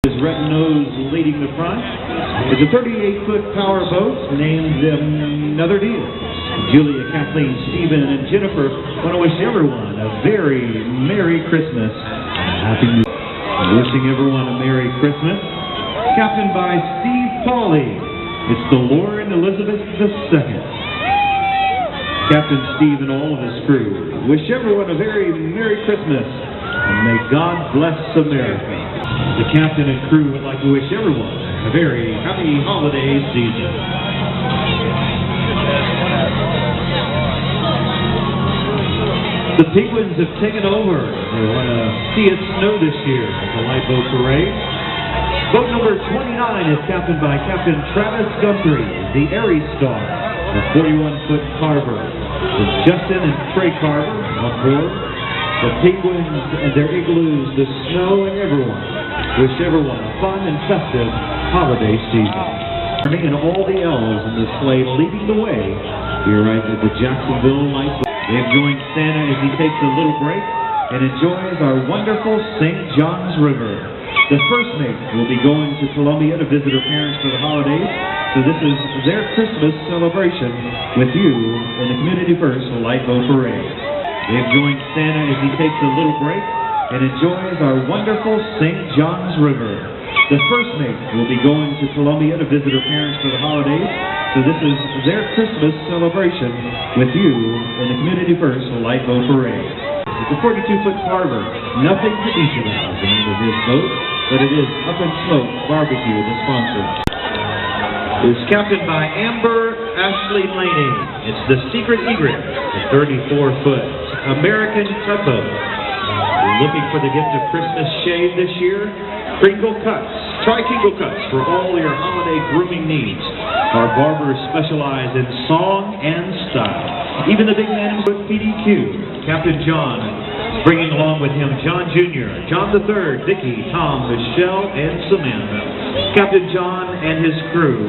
Is Red Nose leading the front. It's a 38-foot power boat named Another Deal. Julia, Kathleen, Stephen, and Jennifer want to wish everyone a very Merry Christmas and a Happy New Year. Wishing everyone a Merry Christmas. Captained by Steve Pauley. It's the Lauren Elizabeth II. Captain Steve and all of his crew wish everyone a very Merry Christmas and may God bless America. The captain and crew would like to wish everyone a very happy holiday season. The Penguins have taken over. They want to see it snow this year at the Light Boat Parade. Boat number 29 is captained by Captain Travis Guthrie, the Aries Star, a 41-foot carver, with Justin and Trey Carver on board. The Penguins and their igloos, the snow, and everyone wish everyone a fun and festive holiday season. And all the elves in the sleigh leading the way here right at the Jacksonville Light Boat. They've joined Santa as he takes a little break and enjoys our wonderful St. John's River. The first mate will be going to Columbia to visit her parents for the holidays, so this is their Christmas celebration with you in the Community First Light Boat Parade. They've joined Santa as he takes a little break and enjoys our wonderful St. John's River. The first mate will be going to Columbia to visit her parents for the holidays, so this is their Christmas celebration with you in the Community First Light Boat Parade. It's a 42-foot carver. Nothing to each of us the name of his boat, but it is Up and Smoke Barbecue, the sponsor. It's captained by Amber Ashley Laney. It's the Secret Egret, a 34-foot American tugboat. Looking for the gift of Christmas shade this year? Crinkle Cuts. Try Crinkle Cuts for all your holiday grooming needs. Our barbers specialize in song and style. Even the big man with PDQ, Captain John, is bringing along with him John Jr., John III, Vicky, Tom, Michelle, and Samantha. Captain John and his crew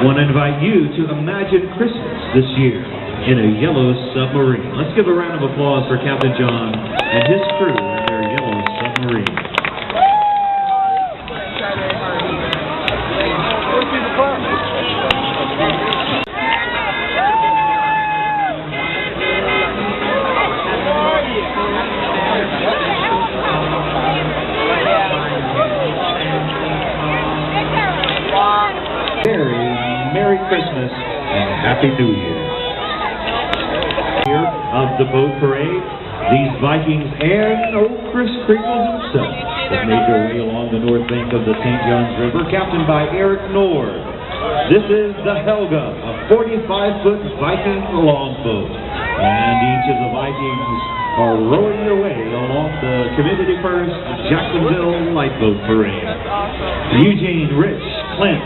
want to invite you to imagine Christmas this year in a yellow submarine. Let's give a round of applause for Captain John and his crew in their yellow submarine. Merry Christmas and Happy New Year. Here of the boat parade, these Vikings and old Chris Crinkle himself have made their way along the north bank of the St. John's River, captained by Eric Nord. This is the Helga, a 45-foot Viking longboat, and each of the Vikings are rowing their way along the Community First Jacksonville Light Boat Parade. Eugene, Rich, Clint,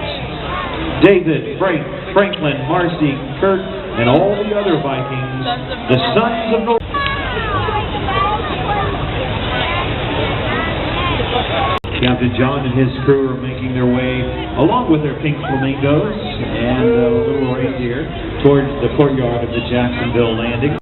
David, Frank, Franklin, Marcy, Kurt, and all the other Vikings, the sons of North. Captain John and his crew are making their way, along with their pink flamingos and a little reindeer, towards the courtyard of the Jacksonville landing.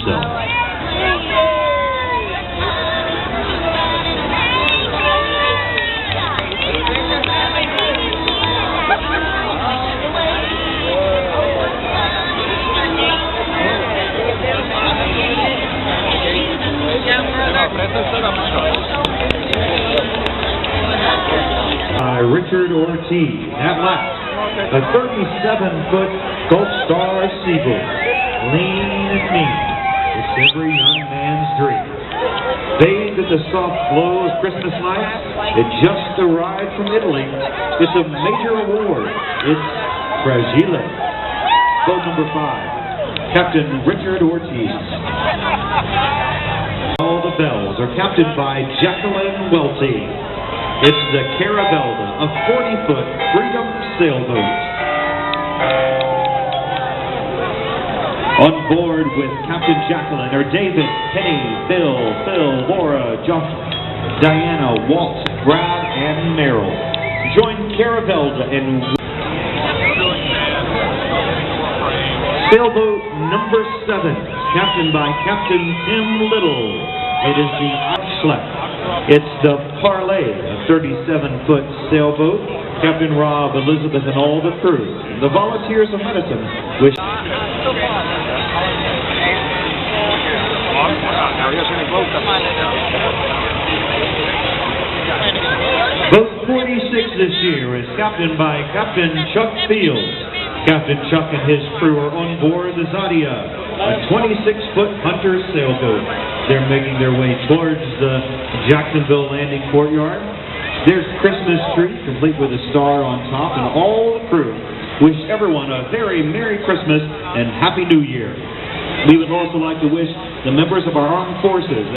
Richard Ortiz, at last, a 37-foot Gulf Star Seaboat, lean and mean. It's every young man's dream. Bathed in the soft glow of Christmas lights, it just arrived from Italy. It's a major award. It's Fragile. Boat number 5, Captain Richard Ortiz. All the bells are captained by Jacqueline Welty. It's the Carabelda, a 40-foot Freedom sailboat. On board with Captain Jacqueline are David, Penny, Bill, Phil, Laura, Josh, Diana, Walt, Brad, and Merrill. Join Carabelda in sailboat number 7, captained by Captain Tim Little. It is the Schlepp. It's the Parlay, a 37-foot sailboat. Captain Rob, Elizabeth, and all the crew. The Volunteers of Medicine wish... Boat 46 this year is captained by Captain Chuck Fields. Captain Chuck and his crew are on board the Zadia, a 26-foot Hunter sailboat. They're making their way towards the Jacksonville Landing Courtyard. There's Christmas tree, complete with a star on top, and all the crew wish everyone a very Merry Christmas and Happy New Year. We would also like to wish the members of our armed forces,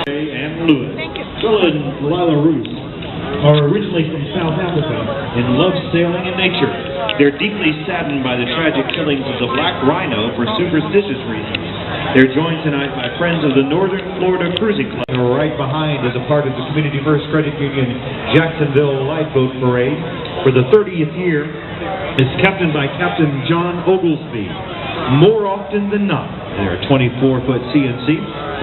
and Lewis, Phil and Lila Roos, are originally from South Africa and love sailing and nature. They're deeply saddened by the tragic killings of the black rhino for superstitious reasons. They're joined tonight by friends of the Northern Florida Cruising Club. Right behind as a part of the Community First Credit Union Jacksonville Lifeboat Parade for the 30th year is captained by Captain John Oglesby. More often than not, they're 24-foot CNC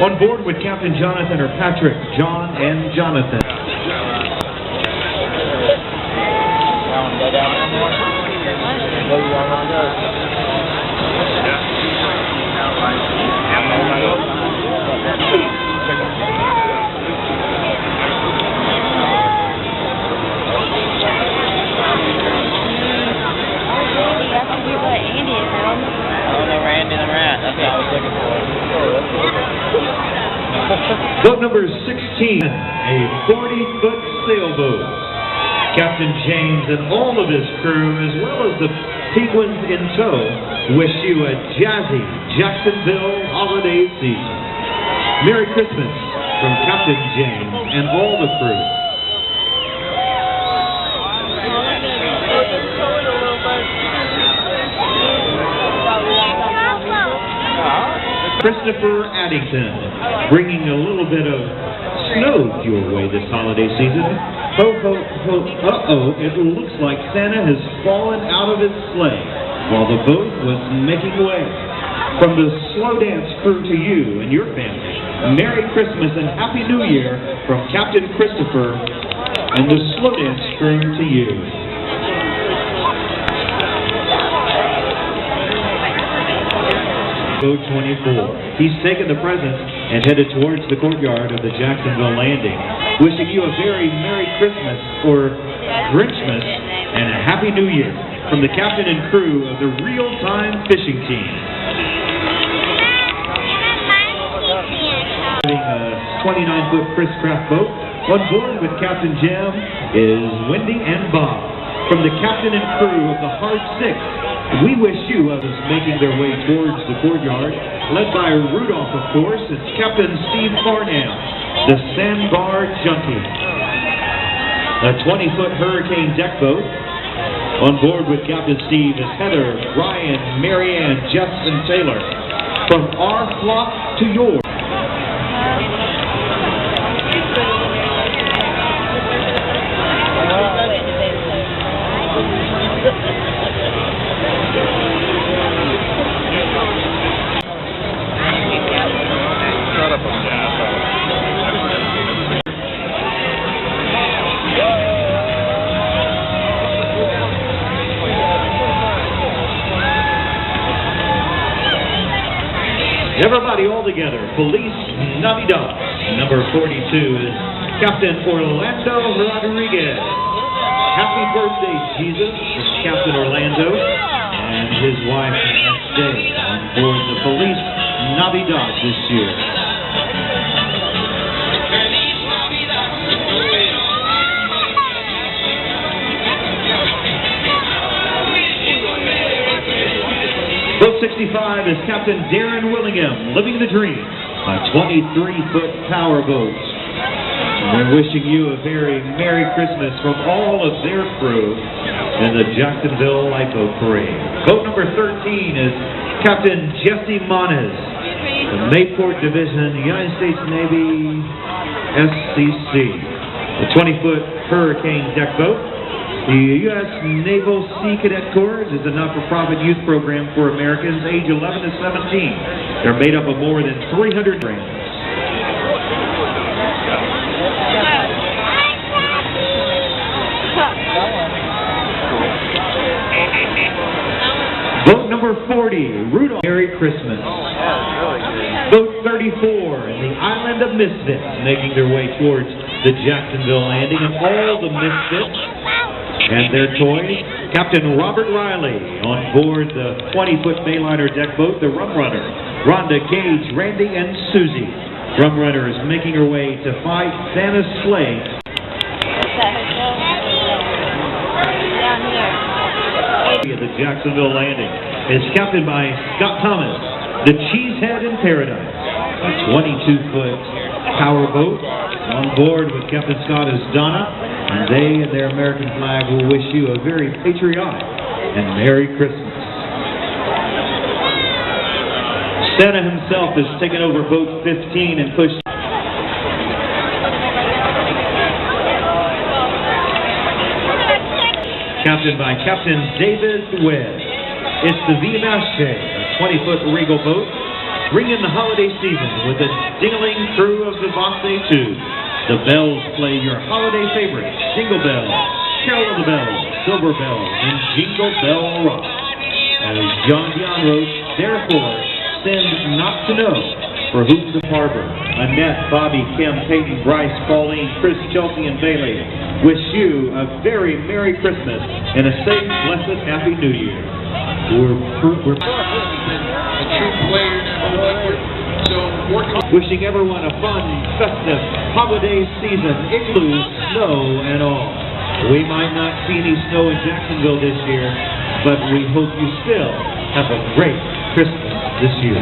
on board with Captain Jonathan or Patrick, John, and Jonathan. Boat number 16, a 40-foot sailboat. Captain James and all of his crew, as well as the Penguins in tow, wish you a jazzy Jacksonville holiday season. Merry Christmas from Captain James and all the crew. Christopher Addington, bringing a little bit of snow your way this holiday season. Ho, ho, ho, uh-oh, it looks like Santa has fallen out of his sleigh while the boat was making way. From the Slow Dance crew to you and your family, Merry Christmas and Happy New Year from Captain Christopher and the Slow Dance crew to you. Boat 24. He's taken the presents and headed towards the courtyard of the Jacksonville Landing, wishing you a very Merry Christmas or Grinchmas and a Happy New Year from the captain and crew of the Real-Time Fishing Team. Having a 29-foot Chris Craft boat, on board with Captain Jim is Wendy and Bob. From the captain and crew of the Hard Six, we wish you others making their way towards the courtyard, led by Rudolph, of course. It's Captain Steve Farnham, the Sandbar Junkie. A 20-foot Hurricane deck boat. On board with Captain Steve is Heather, Ryan, Marianne, Jeff, and Taylor. From our flock to yours. Everybody all together. Police Navidad. Number 42 is Captain Orlando Rodriguez. Happy birthday, Jesus. It's Captain Orlando and his wife next day on board the Police Navidad this year. Boat 65 is Captain Darren Willingham, living the dream, a 23-foot power boat. And they're wishing you a very Merry Christmas from all of their crew in the Jacksonville Lifeboat Parade. Boat number 13 is Captain Jesse Moniz, the Mayport Division, United States Navy, SCC. The 20-foot Hurricane deck boat. The U.S. Naval Sea Cadet Corps is a not-for-profit youth program for Americans age 11 to 17. They're made up of more than 300 brands. number 40, Rudolph. Merry Christmas. Boat 34 in the Island of Misfits, making their way towards the Jacksonville landing, and all the Misfits and their toys. Captain Robert Riley on board the 20-foot Bayliner deck boat, the Rum Runner. Rhonda, Gage, Randy, and Susie. Rum Runner is making her way to fight Santa's sleigh. The Jacksonville landing is captained by Scott Thomas, the Cheesehead in Paradise, a 22-foot power boat. On board with Captain Scott is Donna, and they and their American flag will wish you a very patriotic and Merry Christmas. Santa himself has taken over boat 15 and pushed. Captained by Captain David Webb. It's the Vivace, a 20-foot regal boat, bringing the holiday season with a dingling crew of Vivace tubes. The bells play your holiday favorites: Jingle Bell, Carol of the Bells, Silver Bells, and Jingle Bell Rock. As John Dion wrote, therefore, send not to know for whom to harbor. Annette, Bobby, Kim, Peyton, Bryce, Pauline, Chris, Chelsea, and Bailey wish you a very Merry Christmas and a safe, blessed, Happy New Year. Wishing everyone a fun, festive holiday season, igloos, snow, and all. We might not see any snow in Jacksonville this year, but we hope you still have a great Christmas this year.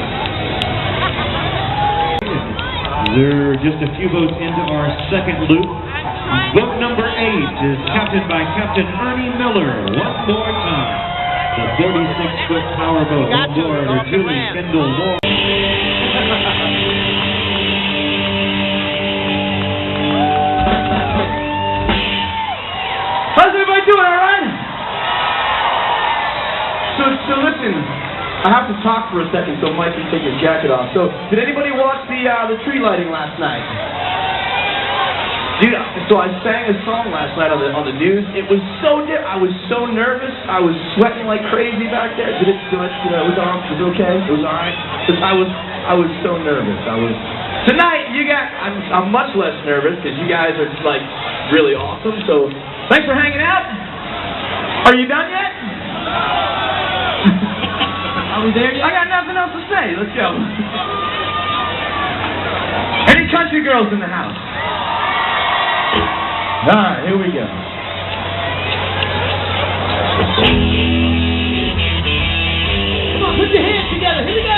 We're just a few boats into our second loop. Boat number 8 is captained by Captain Ernie Miller. One more time. The 46-foot power boat on board are Julie, Kendall, Moore. How's everybody doing, all right? So listen, I have to talk for a second, so Mike can take his jacket off. So, did anybody watch the tree lighting last night? Dude, so I sang a song last night on the news. It was I was so nervous. I was sweating like crazy back there. Did it was okay? It was all right. I was so nervous. Tonight, I'm much less nervous because you guys are like really awesome. So, thanks for hanging out. Are you done yet? Are we there? I got nothing else to say. Let's go. Any country girls in the house? All right, here we go. Come on, put your hands together. Here we go.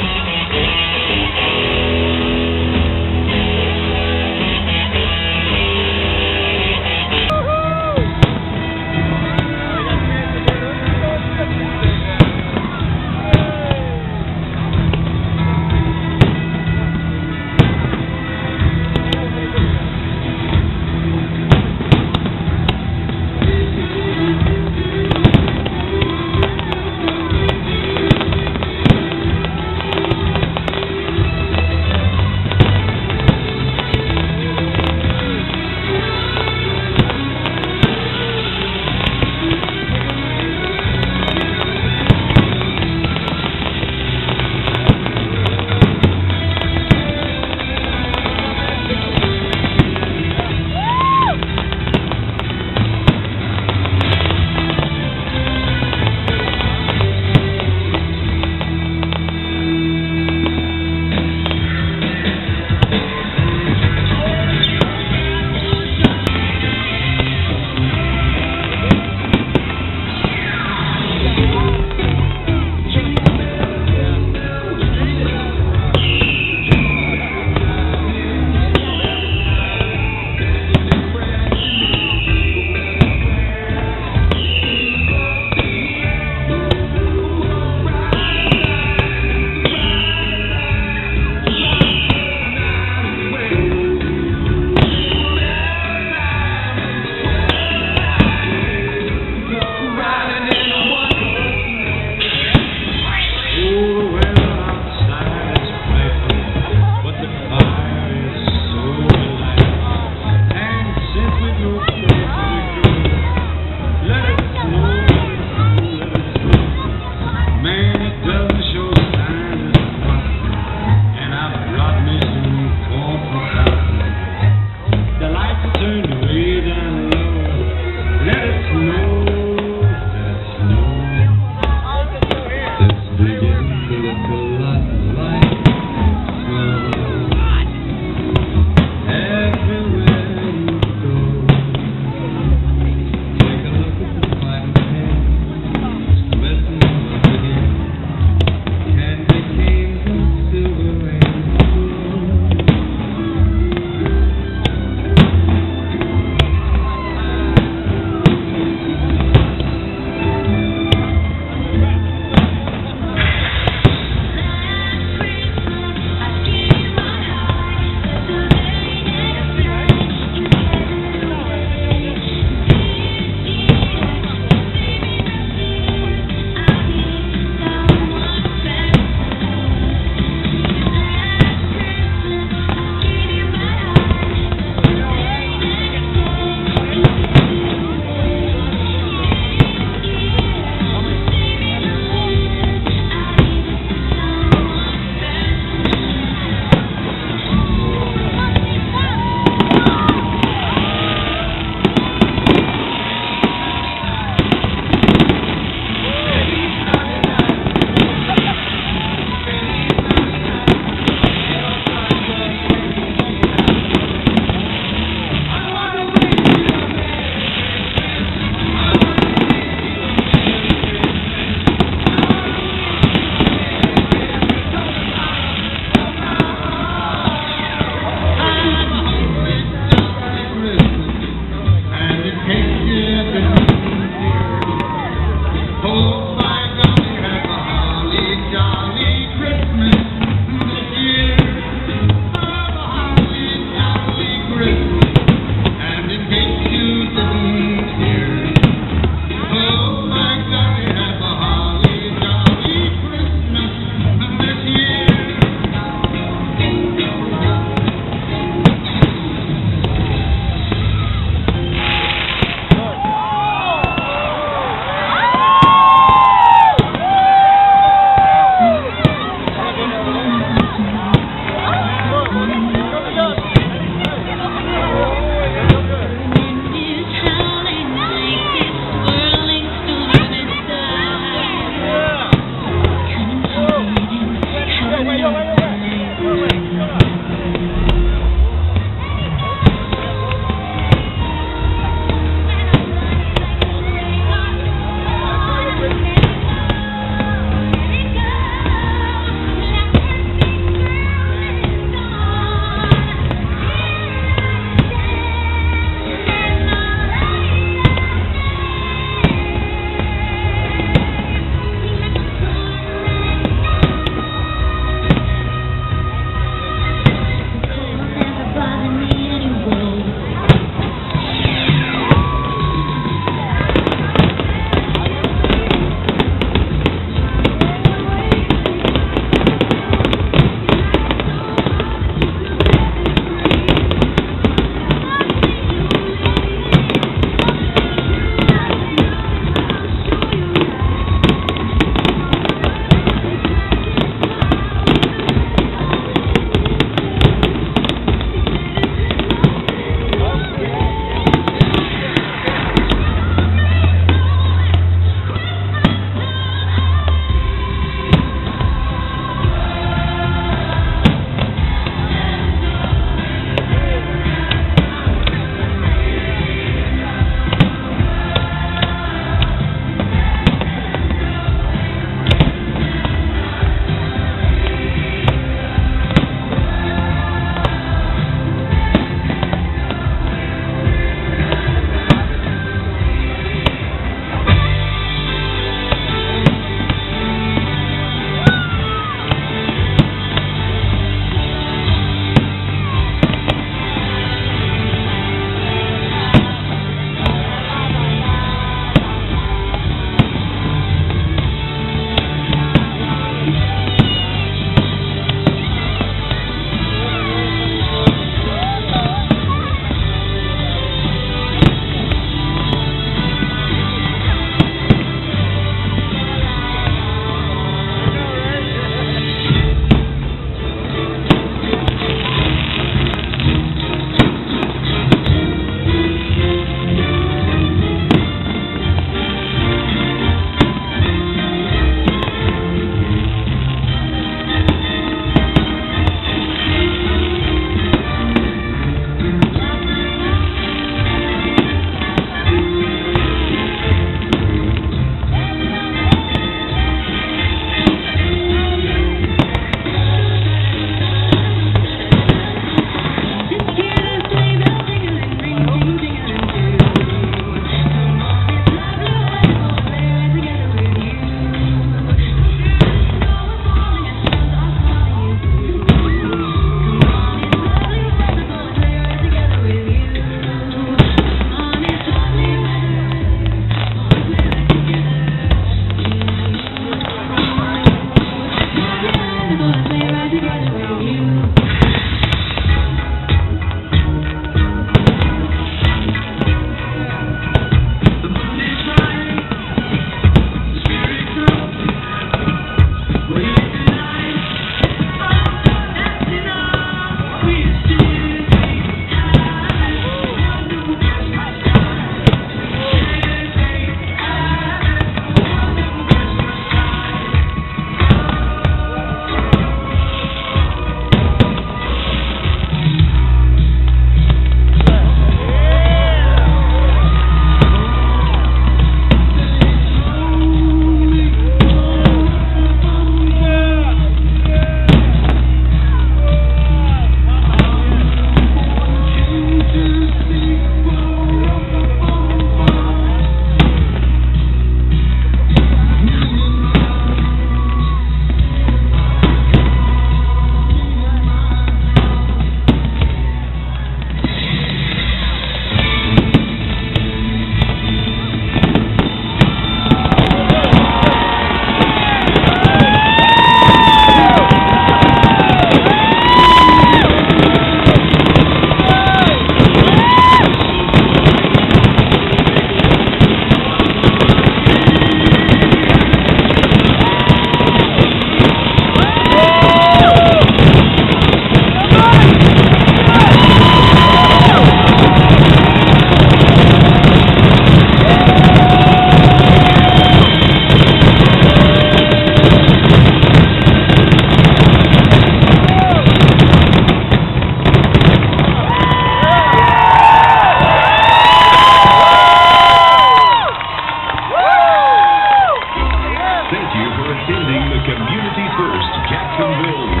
you for attending the Community First Jacksonville